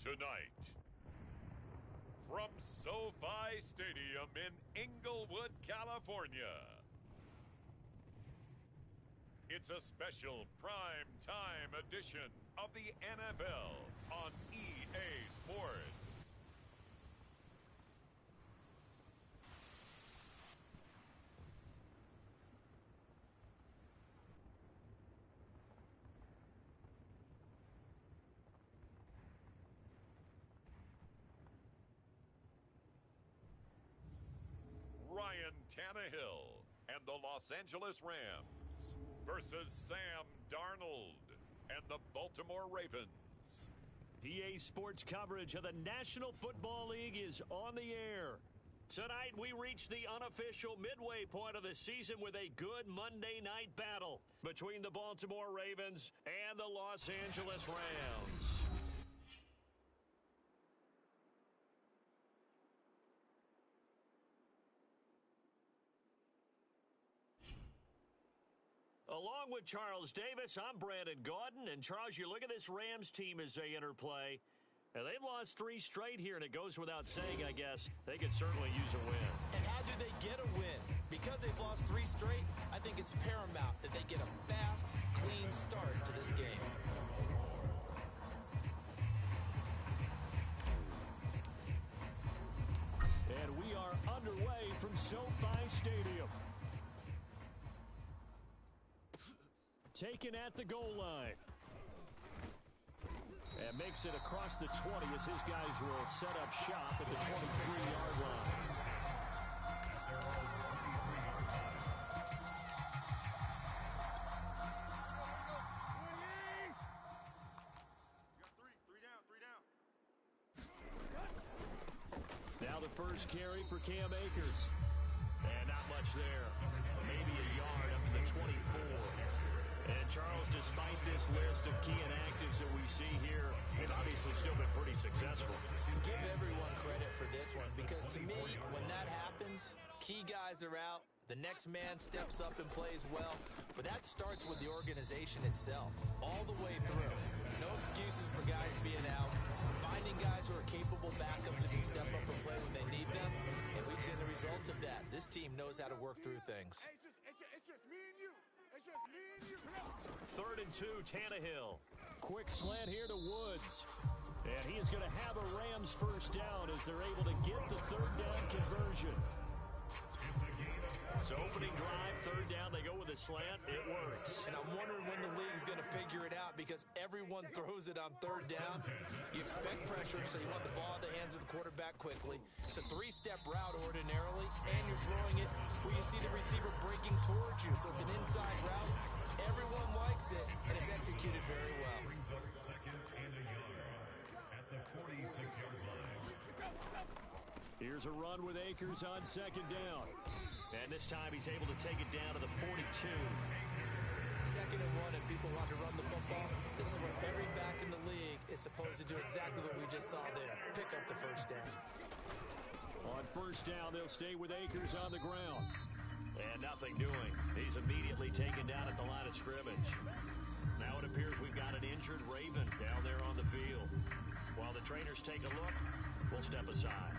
Tonight, from SoFi Stadium in Inglewood, California, it's a special prime time edition of the NFL on EA Sports. Ryan Tannehill and the Los Angeles Rams versus Sam Darnold and the Baltimore Ravens. EA Sports coverage of the National Football League is on the air. Tonight we reach the unofficial midway point of the season with a good Monday night battle between the Baltimore Ravens and the Los Angeles Rams. Along with Charles Davis, I'm Brandon Gaudin. And Charles, you look at this Rams team as they interplay. And they've lost 3 straight here, and it goes without saying, I guess, they could certainly use a win. And how do they get a win? Because they've lost 3 straight, I think it's paramount that they get a fast, clean start to this game. And we are underway from SoFi Stadium. Taken at the goal line. And makes it across the 20 as his guys will set up shop at the 23-yard line. Now the first carry for Cam Akers. And not much there. Maybe a yard up to the 24. And, Charles, despite this list of key inactives that we see here, they've obviously still been pretty successful. Give everyone credit for this one because, to me, when that happens, key guys are out, the next man steps up and plays well, but that starts with the organization itself, all the way through. No excuses for guys being out, finding guys who are capable backups who can step up and play when they need them, and we've seen the results of that. This team knows how to work through things. Hey, it's just me and you. It's just me and you. 3rd and 2, Tannehill. Quick slant here to Woods. And he is going to have a Rams first down as they're able to get the 3rd down conversion. So opening drive, 3rd down, they go with a slant. It works. And I'm wondering when the league's going to figure it out because everyone throws it on 3rd down. You expect pressure, so you want the ball in the hands of the quarterback quickly. It's a 3-step route ordinarily, and you're throwing it where you see the receiver breaking towards you. So it's an inside route. Everyone likes it, and it's executed very well. At the 46-yard line. Here's a run with Akers on 2nd down. And this time he's able to take it down to the 42. 2nd and 1, and people want to run the football. This is where every back in the league is supposed to do exactly what we just saw there. Pick up the first down. On 1st down, they'll stay with Akers on the ground. And nothing doing. He's immediately taken down at the line of scrimmage. Now it appears we've got an injured Raven down there on the field. While the trainers take a look, we'll step aside.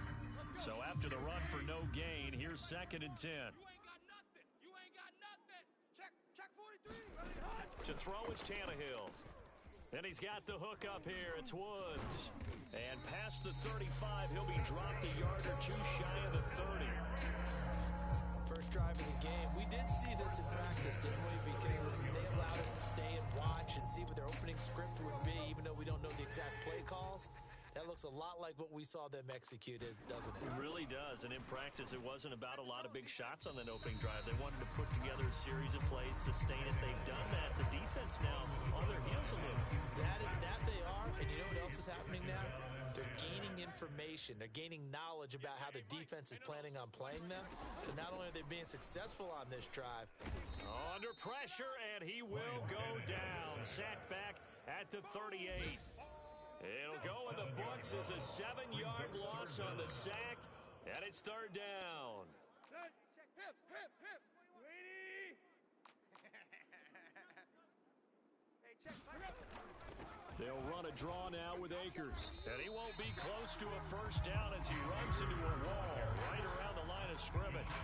So after the run for no gain, here's 2nd and 10. You ain't got nothing. You ain't got nothing. Check 43. To throw is Tannehill. And he's got the hook up here. It's Woods. And past the 35, he'll be dropped a yard or 2 shy of the 30. First drive of the game. We did see this in practice, didn't we? Because they allowed us to stay and watch and see what their opening script would be, even though we don't know the exact play calls. That looks a lot like what we saw them execute, doesn't it? It really does. And in practice, it wasn't about a lot of big shots on that opening drive. They wanted to put together a series of plays, sustain it. They've done that. The defense now on their heels a little. That they are. And you know what else is happening now? They're gaining information. They're gaining knowledge about how the defense is planning on playing them. So not only are they being successful on this drive. Under pressure, and he will go down. Sacked back at the 38. It'll go in the books as a 7-yard loss on the sack, and it's 3rd down. Check. Hip. Lady. Hey, check. They'll run a draw now with Akers. And he won't be close to a first down as he runs into a wall right around the line of scrimmage.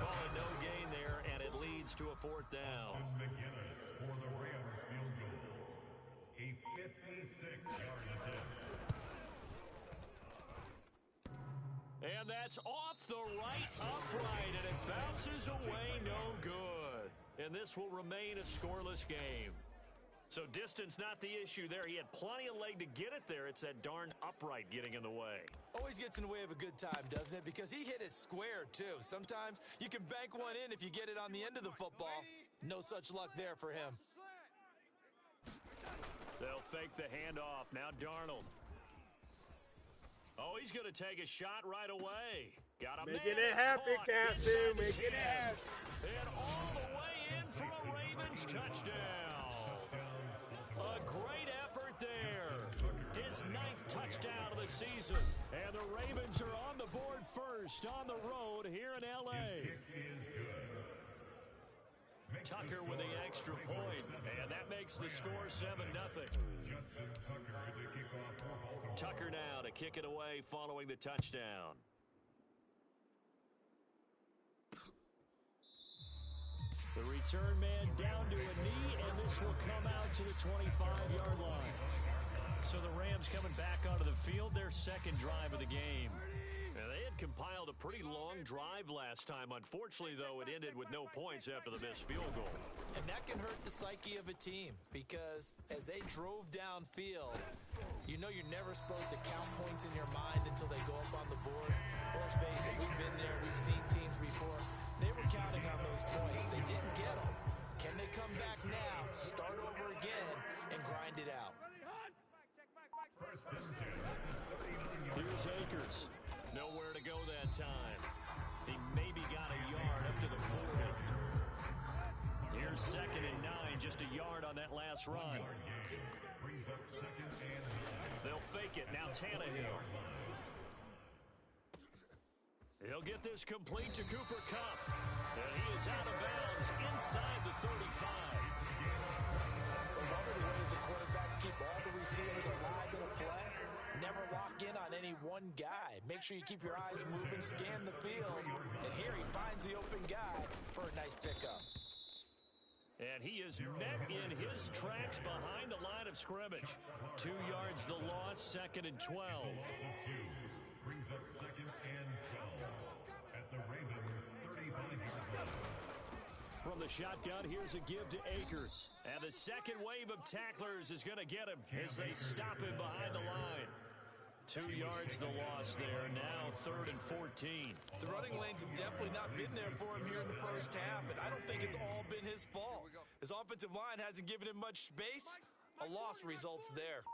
Call it no gain there, and it leads to a fourth down. McGinnis for the Rams field goal. A 56-yard attempt. And that's off the right upright, and it bounces away no good. And this will remain a scoreless game. So distance not the issue there. He had plenty of leg to get it there. It's that darn upright getting in the way. Always gets in the way of a good time, doesn't it? Because he hit it square, too. Sometimes you can bank one in if you get it on the end of the football. No such luck there for him. They'll fake the handoff. Now Darnold. Oh, he's going to take a shot right away. Got a Making man it happen, caught Captain. inside the Making it 10. happen. And all the way in for a Ravens touchdown. A great effort there. His 9th touchdown of the season. And the Ravens are on the board first on the road here in L.A. Tucker with the extra point, and that makes the score 7-0. Tucker now to kick it away following the touchdown. The return man down to a knee, and this will come out to the 25-yard line. So the Rams coming back onto the field, their second drive of the game. Now, they had compiled a pretty long drive last time. Unfortunately, though, it ended with no points after the missed field goal. And that can hurt the psyche of a team because as they drove downfield, you know you're never supposed to count points in your mind until they go up on the board. Well, let's face it, we've been there. We've seen teams before. They were counting on those points. They didn't get them. Can they come back now, start over again, and grind it out? Here's Akers. Nowhere to go that time. He maybe got a yard up to the 40. Here's 2nd and 9, just a yard on that last run. They'll fake it. Now Tannehill. He'll get this complete to Cooper Kupp. And he is out of bounds inside the 35. One of the ways the quarterbacks keep all the receivers alive in a play, never lock in on any one guy. Make sure you keep your eyes moving, scan the field, and here he finds the open guy for a nice pickup. And he is met in his tracks behind the line of scrimmage. 2 yards the loss, 2nd and 12. Brings up 2nd and 12 at the Ravens 35-yard line. From the shotgun, here's a give to Akers. And the second wave of tacklers is going to get him as they stop him behind the line. 2 yards the loss there. Now 3rd and 14. The running lanes have definitely not been there for him here in the first half, and I don't think it's all been his fault. His offensive line hasn't given him much space. A loss results there.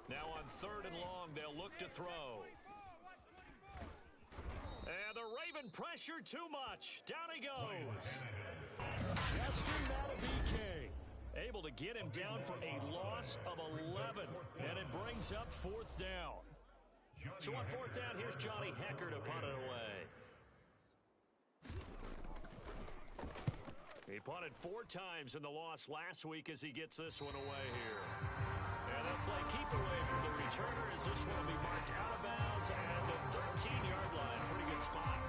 Now on 3rd and long, they'll look to throw. And the Raven pressure too much. Down he goes. Justin Matabike able to get him down for a loss of 11. And it brings up 4th down. So on 4th down, here's Johnny Hecker to punt it away. He punted 4 times in the loss last week as he gets this one away here. And they'll play keep away from the returner as this one will be marked out of bounds at the 13-yard line. Pretty good spot.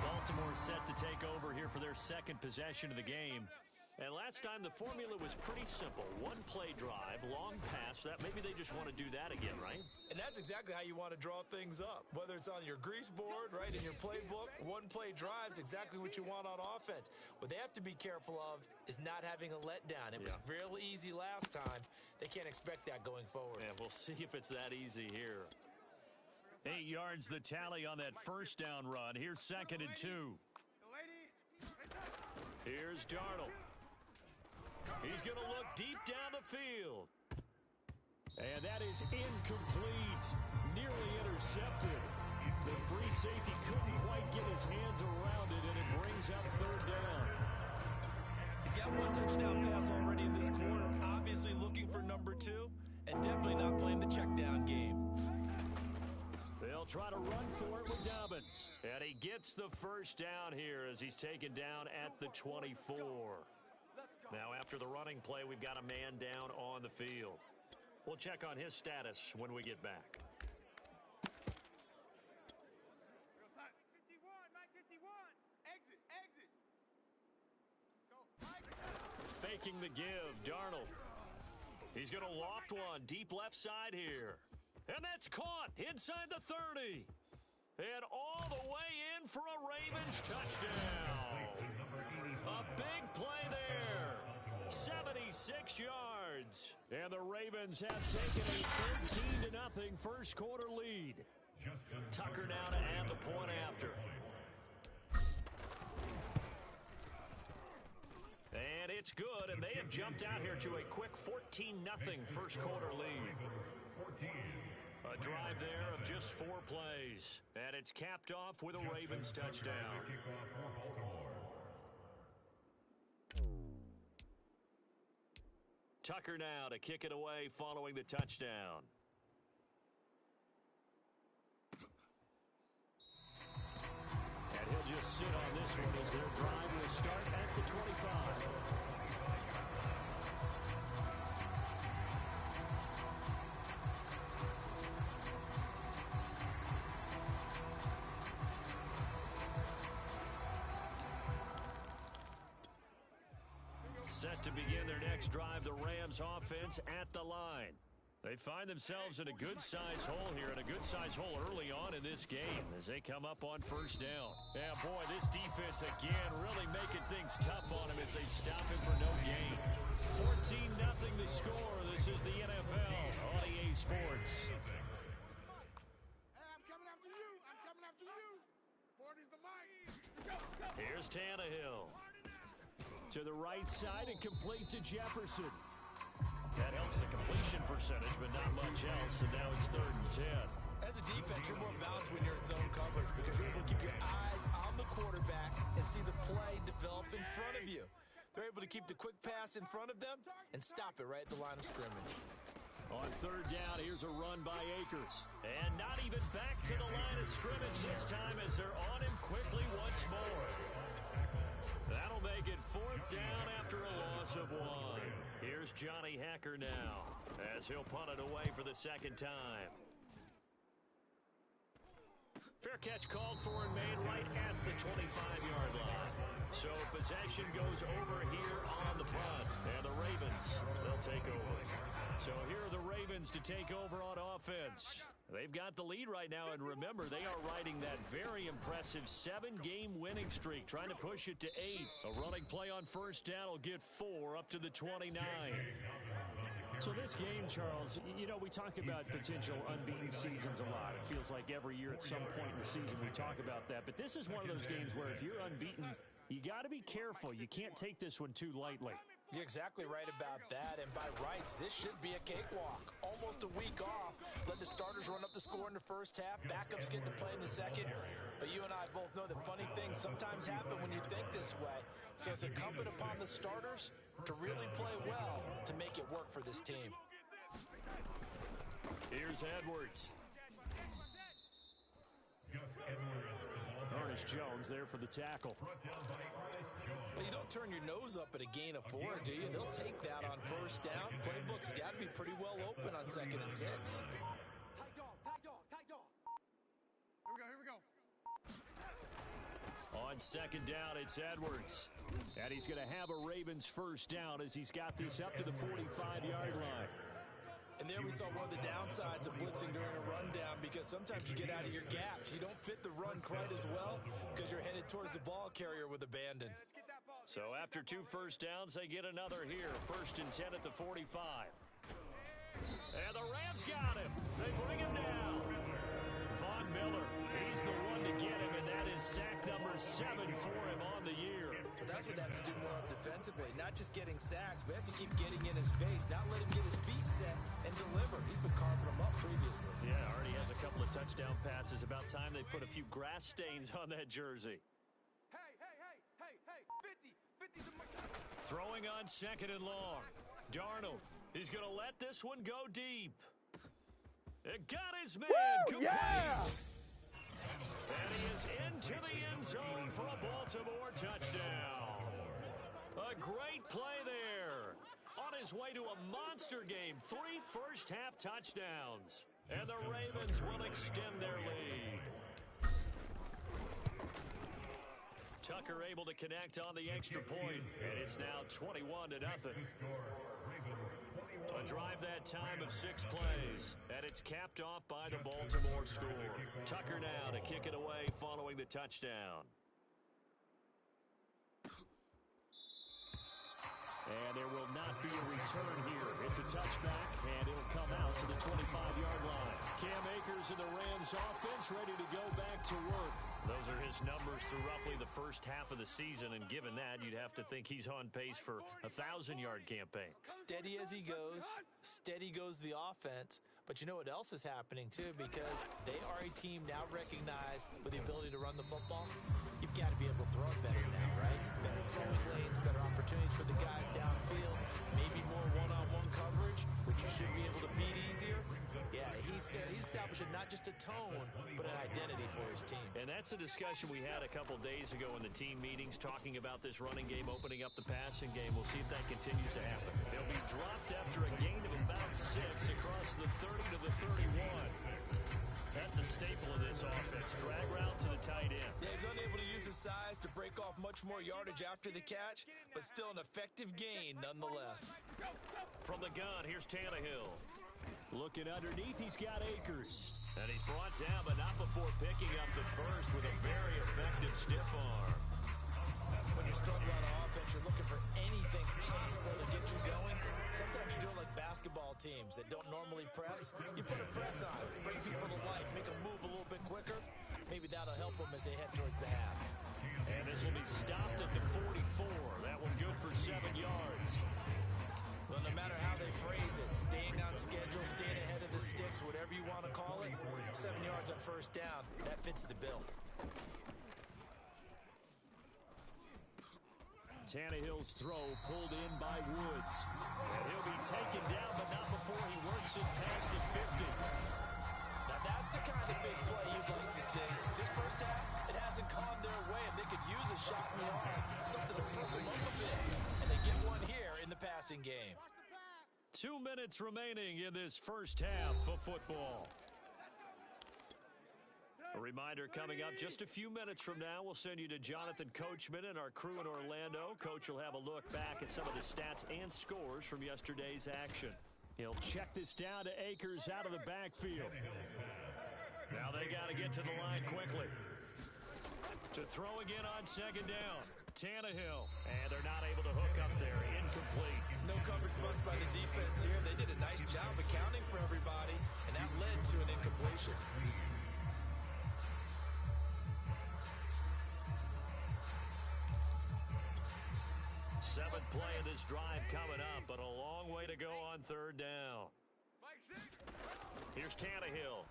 Baltimore set to take over here for their second possession of the game. And last time the formula was pretty simple. 1-play drive, long pass. That maybe they just want to do that again, right? And that's exactly how you want to draw things up. Whether it's on your grease board, right, in your playbook, 1-play drive's exactly what you want on offense. What they have to be careful of is not having a letdown. It was real easy last time. They can't expect that going forward. Yeah, we'll see if it's that easy here. 8 yards the tally on that first down run. Here's 2nd and 2. Here's Darnold. He's going to look deep down the field. And that is incomplete. Nearly intercepted. The free safety couldn't quite get his hands around it, and it brings up 3rd down. He's got 1 touchdown pass already in this quarter. Obviously looking for number 2, and definitely not playing the check down game. They'll try to run for it with Dobbins. And he gets the first down here as he's taken down at the 24. Now, after the running play, we've got a man down on the field. We'll check on his status when we get back. 51, Mike 51. Exit, exit. Let's go. Faking the give, Darnold. He's going to loft one deep left side here. And that's caught inside the 30. And all the way in for a Ravens touchdown. A big play there. 76 yards. And the Ravens have taken a 13-0 first quarter lead. Tucker now to add the point after. And it's good, and they have jumped out here to a quick 14-0 first quarter lead. A drive there of just 4 plays. And it's capped off with a Ravens touchdown. Tucker now to kick it away following the touchdown. And he'll just sit on this one as their drive will start at the 25. Set to begin their next drive, the Rams offense at the line. They find themselves in a good-sized hole here, and a good-sized hole early on in this game as they come up on first down. Yeah, boy, this defense again really making things tough on him as they stop him for no gain. 14-0 the score. This is the NFL on EA Sports. Hey, I'm coming after you. I'm coming after you. 40's the mic. Go, go. Here's Tannehill. To the right side and complete to Jefferson. That helps the completion percentage, but not much else, and now it's 3rd and 10. As a defense, you're more balanced when you're in zone coverage because you're able to keep your eyes on the quarterback and see the play develop in front of you. They're able to keep the quick pass in front of them and stop it right at the line of scrimmage. On 3rd down, here's a run by Akers. And not even back to the line of scrimmage this time as they're on him quickly once more. That'll make it 4th down after a loss of 1. Here's Johnny Hacker now as he'll punt it away for the 2nd time. Fair catch called for and made right at the 25-yard line. So possession goes over here on the punt. And the Ravens, they'll take over. So here are the Ravens to take over on offense. They've got the lead right now, and remember, they are riding that very impressive 7-game winning streak, trying to push it to 8. A running play on first down will get 4 up to the 29. So this game, Charles, you know, we talk about potential unbeaten seasons a lot. It feels like every year at some point in the season we talk about that. But this is one of those games where if you're unbeaten, you got to be careful. You can't take this one too lightly. You're exactly right about that, and by rights, this should be a cakewalk. Almost a week off. Let the starters run up the score in the first half. Backups get to play in the second. But you and I both know that funny things sometimes happen when you think this way. So it's incumbent upon the starters to really play well to make it work for this team. Here's Edwards. Ernest Jones there for the tackle. Well, you don't turn your nose up at a gain of 4, do you? They'll take that on first down. Playbook's got to be pretty well open on 2nd and 6. Tight dog, tight dog, tight dog. Here we go. On 2nd down, it's Edwards. And he's going to have a Ravens first down as he's got this up to the 45-yard line. And there we saw one of the downsides of blitzing during a rundown because sometimes you get out of your gaps. You don't fit the run quite as well because you're headed towards the ball carrier with abandon. So after 2 first downs, they get another here. 1st and 10 at the 45. And the Rams got him. They bring him down. Von Miller, he's the one to get him, and that is sack number 7 for him on the year. But that's what they have to do more of defensively, not just getting sacks, but have to keep getting in his face, not let him get his feet set and deliver. He's been carving them up previously. Yeah, already has a couple of touchdown passes. About time they put a few grass stains on that jersey. Hey, 50 to my... Throwing on 2nd and long. Darnold, he's going to let this one go deep. It got his man. Yeah! And he is into the end zone for a Baltimore touchdown. A A great play there. On his way to a monster game, 3 first-half touchdowns. And the Ravens will extend their lead. Tucker able to connect on the extra point, and it's now 21-0. A drive that time of 6 plays, and it's capped off by the Baltimore score. Tucker now to kick it away following the touchdown. And there will not be a return here. It's a touchback, and it'll come out to the 25-yard line. Cam Akers and the Rams offense ready to go back to work. Those are his numbers through roughly the first half of the season, and given that, you'd have to think he's on pace for a 1,000-yard campaign. Steady as he goes, steady goes the offense. But you know what else is happening, too, because they are a team now recognized with the ability to run the football. You've got to be able to throw it better now, right? Better throwing lanes, better opportunities for the guys downfield, maybe more one-on-one coverage, which you should be able to beat easier. Yeah, he's establishing not just a tone, but an identity for his team. And that's a discussion we had a couple days ago in the team meetings, talking about this running game, opening up the passing game. We'll see if that continues to happen. They'll be dropped after a gain of about 6 across the 30 to the 31. That's a staple of this offense. Drag route to the tight end. Yeah, he's unable to use his size to break off much more yardage after the catch, but still an effective gain nonetheless. From the gun, here's Tannehill. Looking underneath, he's got Akers. And he's brought down, but not before picking up the first with a very effective stiff arm. When you're struggling on offense, you're looking for anything possible to get you going. Sometimes you do it like basketball teams that don't normally press. You put a press on it, bring people to life, make them move a little bit quicker. Maybe that'll help them as they head towards the half. And this will be stopped at the 44. That one good for 7 yards. Well, no matter how they phrase it, staying on schedule, staying ahead of the sticks, whatever you want to call it, 7 yards on first down, that fits the bill. Tannehill's throw pulled in by Woods. And he'll be taken down, but not before he works it past the 50. Now that's the kind of big play you'd like to see. This first half, it hasn't gone their way, and they could use a shot in the arm, something to perk them up a bit. And they get one here in the passing game. 2 minutes remaining in this first half of football. A reminder coming up just a few minutes from now, we'll send you to Jonathan Coachman and our crew in Orlando. Coach will have a look back at some of the stats and scores from yesterday's action. He'll check this down to Akers out of the backfield. Now they got to get to the line quickly. To throw again on second down. Tannehill, and they're not able to hook up there. Incomplete. No coverage bust by the defense here. They did a nice job accounting for everybody, and that led to an incompletion. Seventh play of this drive coming up, but a long way to go on third down. Here's Tannehill.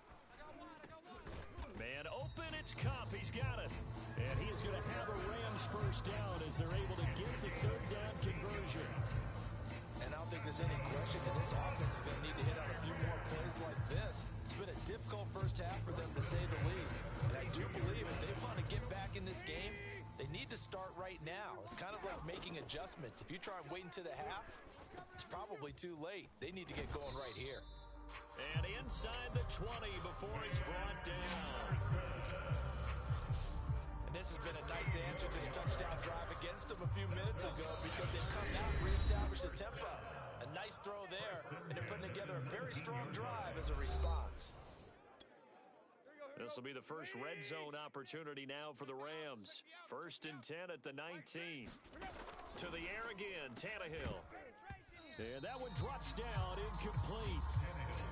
Man open, it's Cup. He's got it. And he is going to have a Rams first down as they're able to get the third down conversion. And I don't think there's any question that this offense is going to need to hit on a few more plays like this. It's been a difficult first half for them, to say the least. And I do believe if they want to get back in this game, they need to start right now. It's kind of like making adjustments. If you try and wait until the half, it's probably too late. They need to get going right here. And inside the 20 before he's brought down. And this has been a nice answer to the touchdown drive against them a few minutes ago, because they've come out and reestablished the tempo. A nice throw there, and they're putting together a very strong drive as a response. This will be the first red zone opportunity now for the Rams. 1st and 10 at the 19. To the air again, Tannehill. And that one drops down, incomplete.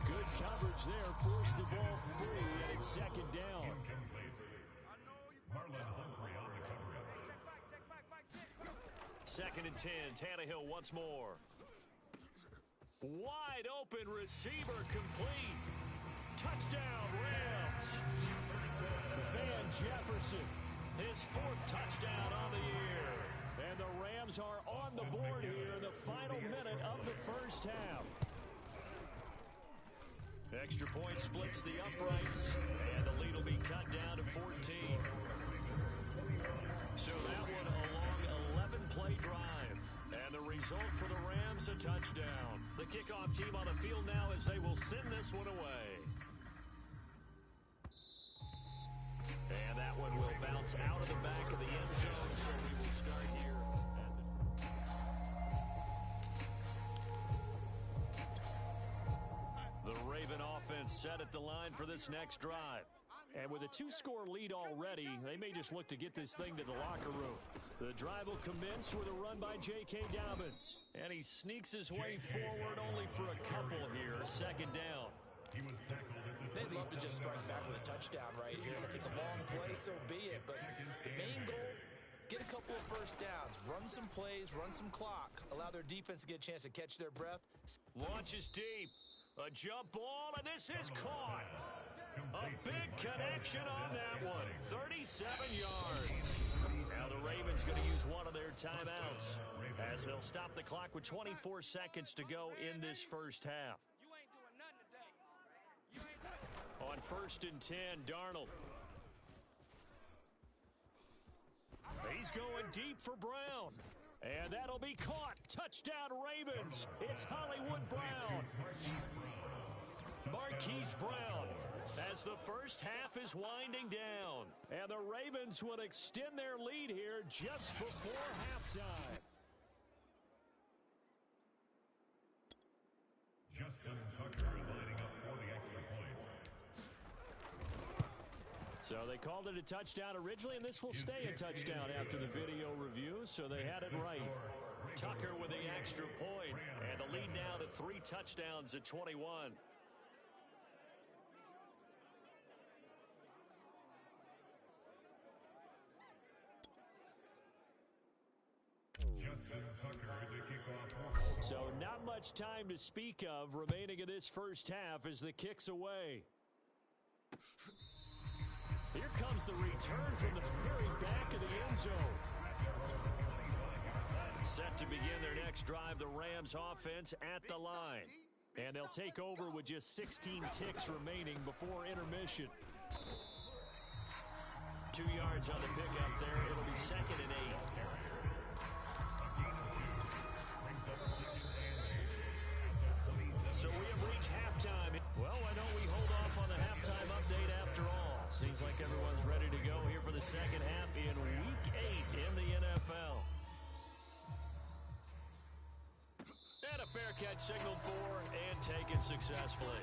Good coverage there, forced the ball free, and it's second down. Second and 10, Tannehill once more. Wide open receiver, complete. Touchdown, Rams. Van Jefferson, his 4th touchdown on the year. And the Rams are on the board here in the final minute of the first half. Extra point splits the uprights, and the lead will be cut down to 14. So that one a long 11-play drive. the touchdown. The kickoff team on the field now as they will send this one away. And that one will bounce out of the back of the end zone, so we will start here. The Raven offense set at the line for this next drive. And with a two-score lead already, they may just look to get this thing to the locker room. The drive will commence with a run by J.K. Dobbins. And he sneaks his way forward only for a couple here. Second down. They'd love to just strike back with a touchdown right here. If it's a long play, so be it. But the main goal, get a couple of first downs, run some plays, run some clock, allow their defense to get a chance to catch their breath. Launches deep. A jump ball, and this is caught. A big connection on that one. 37 yards. Now the Ravens going to use one of their timeouts as they'll stop the clock with 24 seconds to go in this first half. On 1st and 10, Darnold. He's going deep for Brown. And that'll be caught. Touchdown, Ravens. It's Hollywood Brown. Marquise Brown as the first half is winding down. And the Ravens will extend their lead here just before halftime. Justin Tucker lining up for the extra point. So they called it a touchdown originally, and this will stay a touchdown after the video review, so they had it right. Tucker with the extra point, and the lead now to 3 touchdowns at 21. So not much time to speak of remaining in this first half as the kick's away. Here comes the return from the very back of the end zone. Set to begin their next drive, the Rams offense at the line. And they'll take over with just 16 ticks remaining before intermission. 2 yards on the pickup there. It'll be 2nd and 8. So we have reached halftime. Well, why don't we hold off on the halftime update after all? Seems like everyone's ready to go here for the second half in Week 8 in the NFL. And a fair catch signaled for and taken successfully.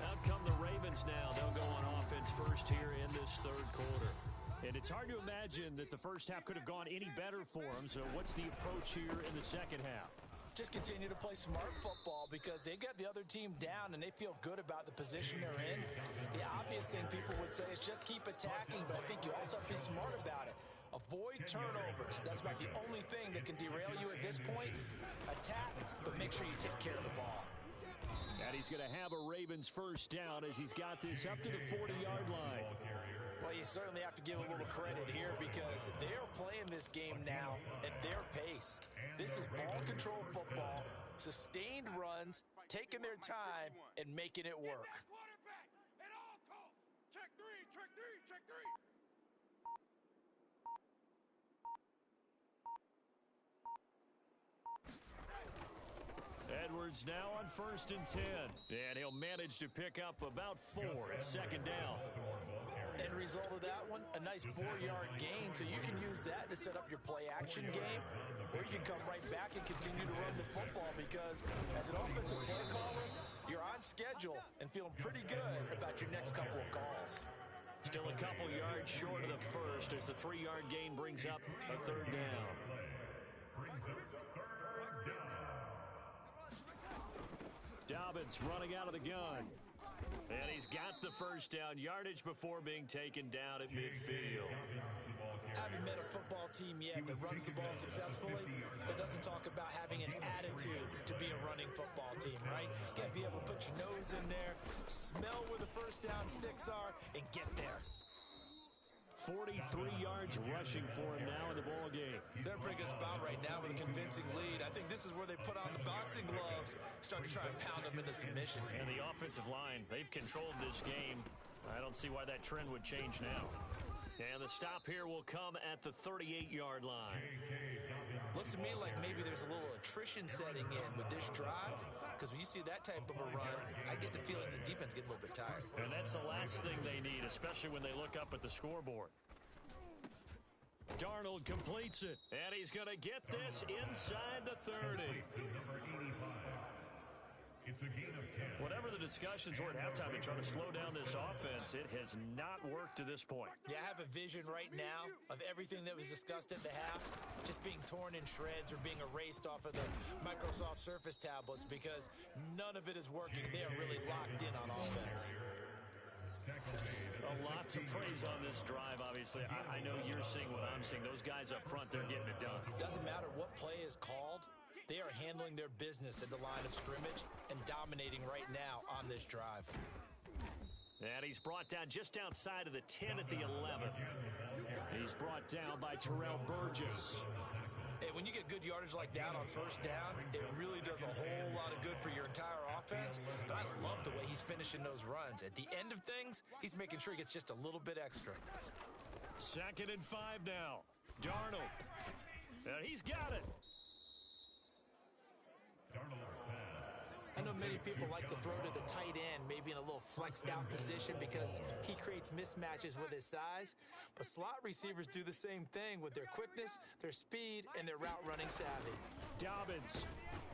Out come the Ravens now. They'll go on offense first here in this third quarter. And it's hard to imagine that the first half could have gone any better for them. So what's the approach here in the second half? Just continue to play smart football because they got the other team down and they feel good about the position they're in. The obvious thing people would say is just keep attacking, but I think you also have to be smart about it. Avoid turnovers. That's about the only thing that can derail you at this point. Attack, but make sure you take care of the ball. And he's going to have a Ravens first down as he's got this up to the 40-yard line. Well, you certainly have to give a little credit here because they are playing this game now at their pace. This is ball control football, sustained runs, taking their time, and making it work. Check three, check three, check three. Edwards now on 1st and 10. And he'll manage to pick up about 4 at 2nd down. End result of that one, a nice 4-yard gain, so you can use that to set up your play-action game, or you can come right back and continue to run the football because as an offensive play caller, you're on schedule and feeling pretty good about your next couple of calls. Still a couple yards short of the first as the 3-yard gain brings up a 3rd down. Dobbins running out of the gun. And he's got the first down yardage before being taken down at midfield. I haven't met a football team yet that runs the ball successfully that doesn't talk about having an attitude to be a running football team, right? You got to be able to put your nose in there, smell where the first down sticks are, and get there. 43 yards rushing for him now in the ball game. They're in a pretty good spot right now with a convincing lead. I think this is where they put on the boxing gloves, start to try and pound them into submission. And the offensive line, they've controlled this game. I don't see why that trend would change now. And the stop here will come at the 38-yard line. Looks to me like maybe there's a little attrition setting in with this drive, because when you see that type of a run, I get the feeling the defense getting a little bit tired. And that's the last thing they need, especially when they look up at the scoreboard. Darnold completes it, and he's going to get this inside the 30. It's a gain of 10. Whatever the discussions were at halftime in trying to slow down this offense, it has not worked to this point. Yeah, I have a vision right now of everything that was discussed at the half just being torn in shreds or being erased off of the Microsoft Surface tablets because none of it is working. They are really locked in on offense. A lot to praise on this drive, obviously. I know you're seeing what I'm seeing. Those guys up front, they're getting it done. Doesn't matter what play is called. They are handling their business at the line of scrimmage and dominating right now on this drive. And he's brought down just outside of the 10 at the 11. He's brought down by Terrell Burgess. Hey, when you get good yardage like that on first down, it really does a whole lot of good for your entire offense. But I love the way he's finishing those runs. At the end of things, he's making sure he gets just a little bit extra. 2nd and 5 now. Darnold. And he's got it. I know many people like to throw to the tight end, maybe in a little flexed out position because he creates mismatches with his size. But slot receivers do the same thing with their quickness, their speed, and their route running savvy. Dobbins.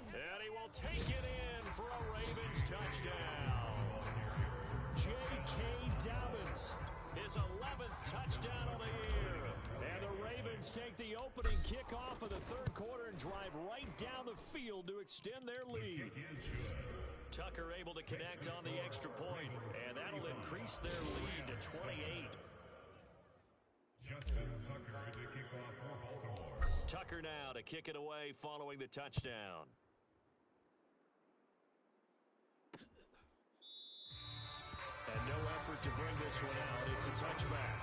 And he will take it in for a Ravens touchdown. J.K. Dobbins. His 11th touchdown of the year. And the Ravens take the opening kickoff of the third quarter and drive right down the field to extend their lead. Tucker able to connect on the extra point, and that'll increase their lead to 28. Justin Tucker to kick off for Baltimore. Tucker now to kick it away following the touchdown. And no effort to bring this one out. It's a touchback.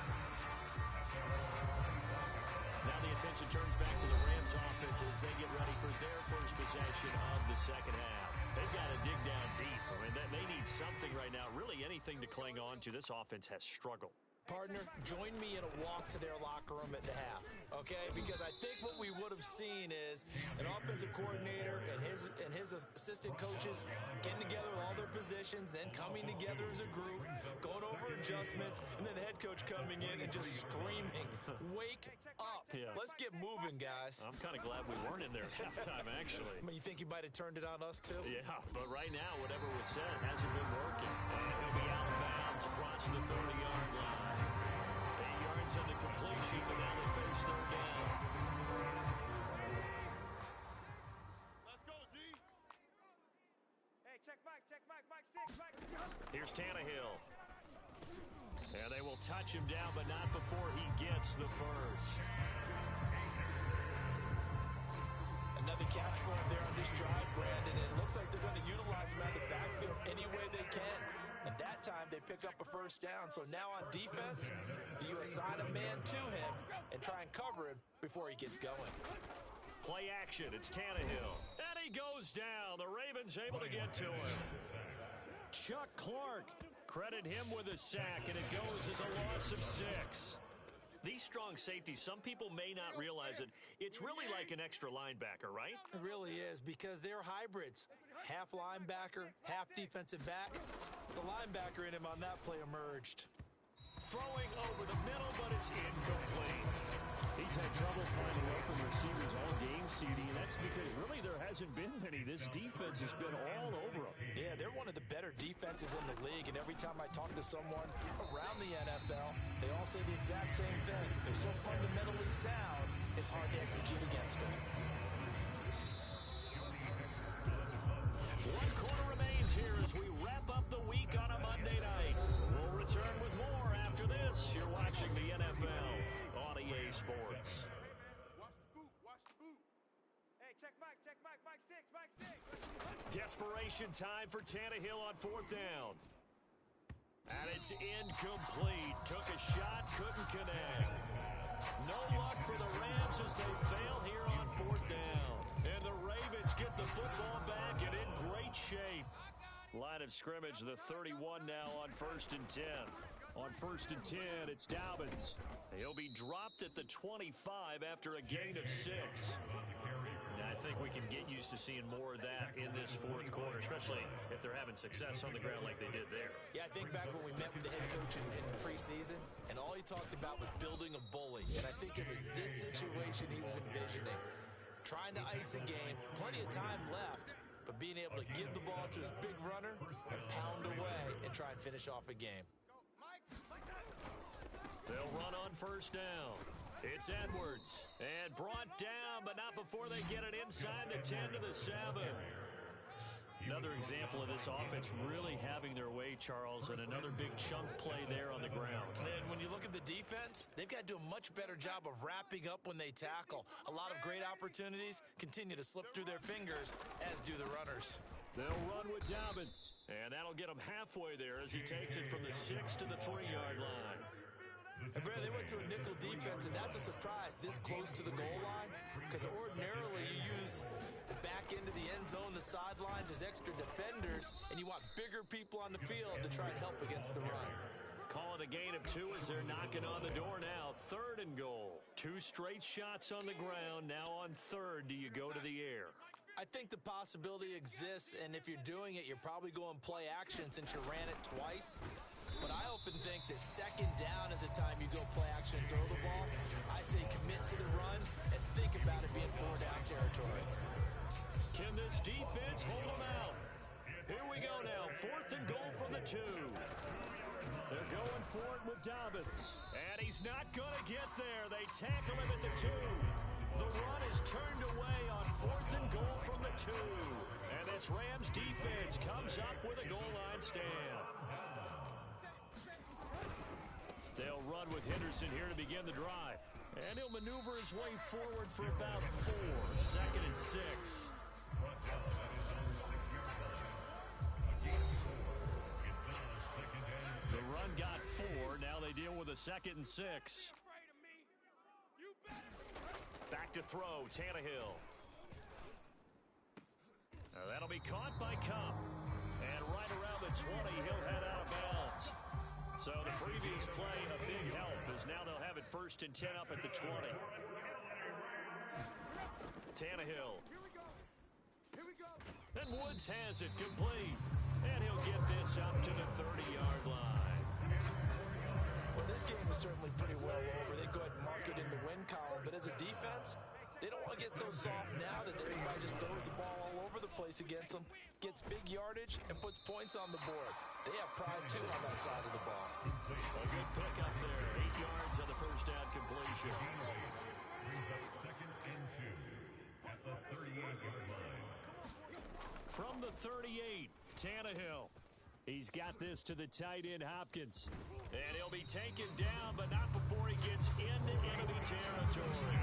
Now the attention turns back to the Rams offense as they get ready for their first possession of the second half. They've got to dig down deep. I mean, they need something right now, really anything to cling on to. This offense has struggled. Partner, join me in a walk to their locker room at the half, okay? Because I think what we would have seen is an offensive coordinator and his assistant coaches getting together with all their positions, then coming together as a group, going over adjustments, and then the head coach coming in and just screaming, "Wake up. Yeah. Let's get moving, guys." I'm kind of glad we weren't in there at halftime, actually. I mean, you think he might have turned it on us, too? Yeah, but right now, whatever was said hasn't been working. And he'll be out of bounds across the 30-yard line. 8 yards on the completion, but now they face third down. Let's go, D. Hey, check Mike 6, Mike. Here's Tannehill. And they will touch him down, but not before he gets the first. Another catch for him there on this drive, Brandon, and it looks like they're going to utilize him out of the backfield any way they can. And that time, they pick up a first down. So now on defense, do you assign a man to him and try and cover him before he gets going? Play action. It's Tannehill. And he goes down. The Ravens able to get to him. Chuck Clark. Credit him with a sack, and it goes as a loss of 6. These strong safeties, some people may not realize it. It's really like an extra linebacker, right? It really is, because they're hybrids. Half linebacker, half defensive back. The linebacker in him on that play emerged. Throwing over the middle, but it's incomplete. He's had trouble finding open receivers all game, CD, and that's because really there hasn't been many. This defense has been all over them. Yeah, they're one of the better defenses in the league, and every time I talk to someone around the NFL, they all say the exact same thing. They're so fundamentally sound, it's hard to execute against them. 1 quarter remains here as we wrap up the week on a Monday night. We'll return with more after this. You're watching the NFL on EA Sports. Watch the boot. Hey, check Mike 6. Desperation time for Tannehill on 4th down. And it's incomplete. Took a shot, couldn't connect. No luck for the Rams as they fail here on 4th down. And the Ravens get the football back and in great shape. Line of scrimmage, the 31 now on 1st and 10. On 1st and 10, it's Dobbins. He'll be dropped at the 25 after a gain of 6. think we can get used to seeing more of that in this fourth quarter, especially if they're having success on the ground like they did there. Yeah, I think back when we met with the head coach in preseason, and all he talked about was building a bully. And I think it was this situation he was envisioning. Trying to ice a game, plenty of time left, but being able to give the ball to his big runner and pound away and try and finish off a game. They'll run on first down. It's Edwards. And brought down, but not before they get it inside the 10 to the 7. Another example of this offense really having their way, Charles, and another big chunk play there on the ground. And when you look at the defense, they've got to do a much better job of wrapping up when they tackle. A lot of great opportunities continue to slip through their fingers, as do the runners. They'll run with Dobbins, and that'll get him halfway there as he takes it from the 6 to the 3-yard line. And Brad, they went to a nickel defense, and that's a surprise this close to the goal line, because ordinarily you use the back end of the end zone, the sidelines as extra defenders, and you want bigger people on the field to try and help against the run. Call it a gain of 2 as they're knocking on the door now. 3rd and goal. 2 straight shots on the ground. Now on 3rd, do you go to the air? I think the possibility exists, and if you're doing it, you're probably going play action since you ran it twice. But I often think that 2nd down is a time you go play action and throw the ball. I say commit to the run and think about it being 4-down territory. Can this defense hold them out? Here we go now. 4th and goal from the 2. They're going for it with Dobbins. And he's not going to get there. They tackle him at the 2. The run is turned away on 4th and goal from the 2. And this Rams defense comes up with a goal line stand. They'll run with Henderson here to begin the drive. And he'll maneuver his way forward for about 4. 2nd and 6. The run got 4. Now they deal with a 2nd and 6. Back to throw, Tannehill. Now that'll be caught by Cup. And right around the 20, he'll head out of bounds. So the previous play, a big help, as now they'll have it 1st and 10 up at the 20. Tannehill. And Woods has it complete. And he'll get this up to the 30-yard line. Well, this game is certainly pretty well over. They go ahead and mark it in the win column. But as a defense, they don't want to get so soft now that everybody just throws the ball all over the place against them, gets big yardage, and puts points on the board. They have pride, too, on that side of the ball. A good pickup there. 8 yards on the first down completion. Brings up 2nd and 2 at the 38-yard line. From the 38, Tannehill. He's got this to the tight end, Hopkins. And he'll be taken down, but not before he gets into enemy territory.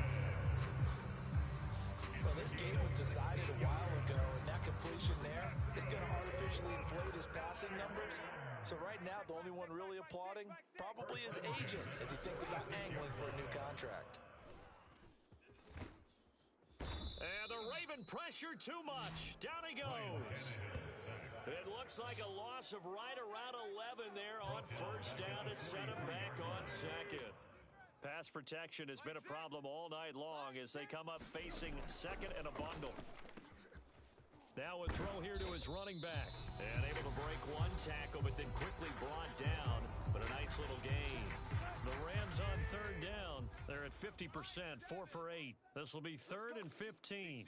Well, this game was decided a while ago, and that completion there is going to artificially inflate his passing numbers. So right now, the only one really applauding probably his agent as he thinks about angling for a new contract. And the Raven pressure too much. Down he goes. It looks like a loss of right around 11 there on first down to set him back on 2nd. Pass protection has been a problem all night long as they come up facing 2nd and a bundle. Now a throw here to his running back. And able to break 1 tackle, but then quickly brought down. But a nice little gain. The Rams on 3rd down. They're at 50%, 4 for 8. This will be 3rd and 15.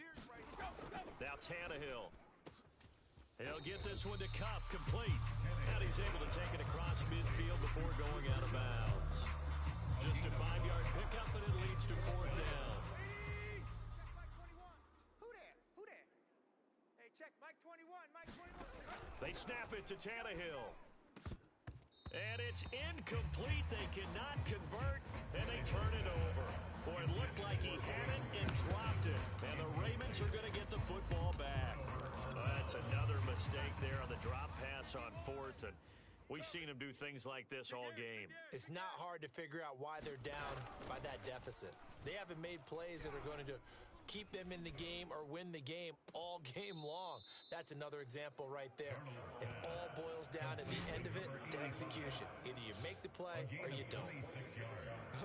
Now Tannehill. He'll get this one to Cup, complete. And he's able to take it across midfield before going out of bounds. Just a 5-yard pickup, and it leads to 4th down. Who that? Hey, check, Mike 21, Mike 21. They snap it to Tannehill. And it's incomplete. They cannot convert, and they turn it over. Boy, it looked like he had it and dropped it. And the Ravens are going to get the football back. That's another mistake there on the drop pass on 4th, and we've seen him do things like this all game. It's not hard to figure out why they're down by that deficit. They haven't made plays that are going to keep them in the game or win the game all game long. That's another example right there. It all boils down at the end of it to execution. Either you make the play or you don't.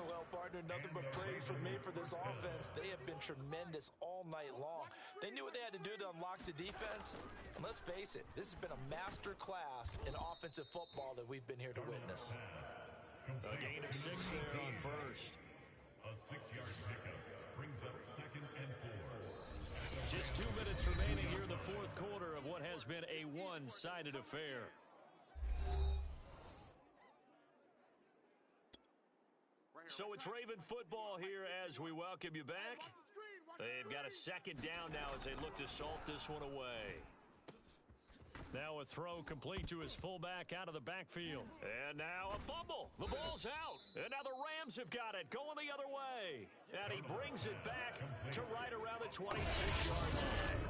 Well, partner, nothing but praise from me for this offense. They have been tremendous all night long. They knew what they had to do to unlock the defense. And let's face it, this has been a master class in offensive football that we've been here to witness. A gain of 6 there on first. A 6-yard pickup brings up 2nd and 4. Just 2 minutes remaining here in the fourth quarter of what has been a one-sided affair. So it's Raven football here as we welcome you back. They've got a second down now as they look to salt this one away. Now a throw complete to his fullback out of the backfield. And now a fumble. The ball's out. And now the Rams have got it going the other way. And he brings it back to right around the 26-yard line.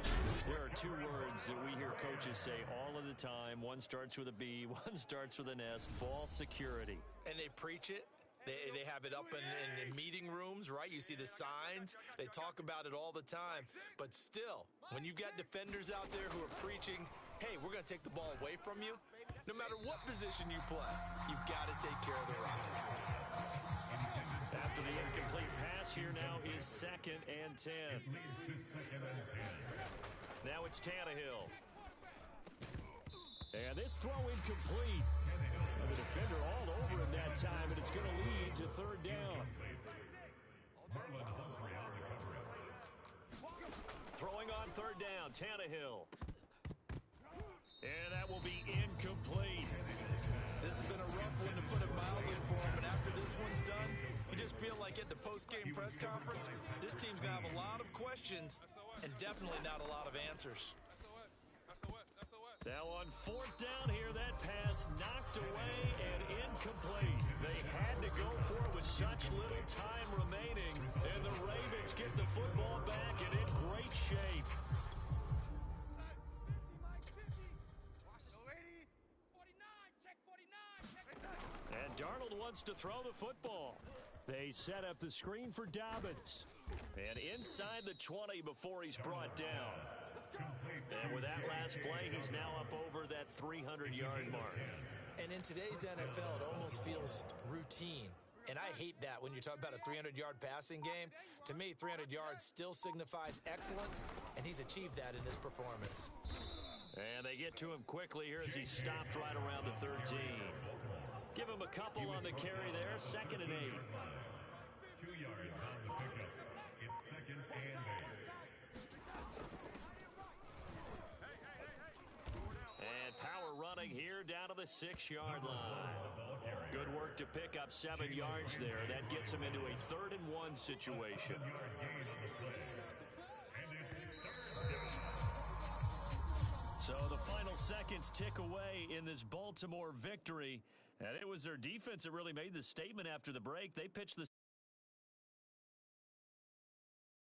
There are 2 words that we hear coaches say all of the time. One starts with a B, one starts with an S, ball security. And they preach it. They have it up in meeting rooms, right? You see the signs. They talk about it all the time. But still, when you've got defenders out there who are preaching, hey, we're going to take the ball away from you, no matter what position you play, you've got to take care of the rock. After the incomplete pass, here now is 2nd and 10. Now it's Tannehill. And this throw incomplete. The defender all over him that time, and it's going to lead to 3rd down. Throwing on 3rd down, Tannehill. And that will be incomplete. This has been a rough one, to put it mildly, for him. And after this one's done, you just feel like at the post-game press conference, this team's going to have a lot of questions and definitely not a lot of answers. Now on 4th down here, that pass knocked away and incomplete. They had to go for it with such little time remaining, and the Ravens get the football back and in great shape. And Darnold wants to throw the football. They set up the screen for Dobbins. And inside the 20 before he's brought down. And with that last play, he's now up over that 300-yard mark. And in today's NFL, it almost feels routine. And I hate that when you're talking about a 300-yard passing game. To me, 300 yards still signifies excellence, and he's achieved that in this performance. And they get to him quickly here as he stopped right around the 13. Give him a couple on the carry there, 2nd and 8. 2 yards on the pickup. It's 2nd and 8. And power running here down to the 6-yard line. Good work to pick up 7 yards there. That gets him into a 3rd and 1 situation. So the final seconds tick away in this Baltimore victory. And it was their defense that really made the statement after the break. They pitched the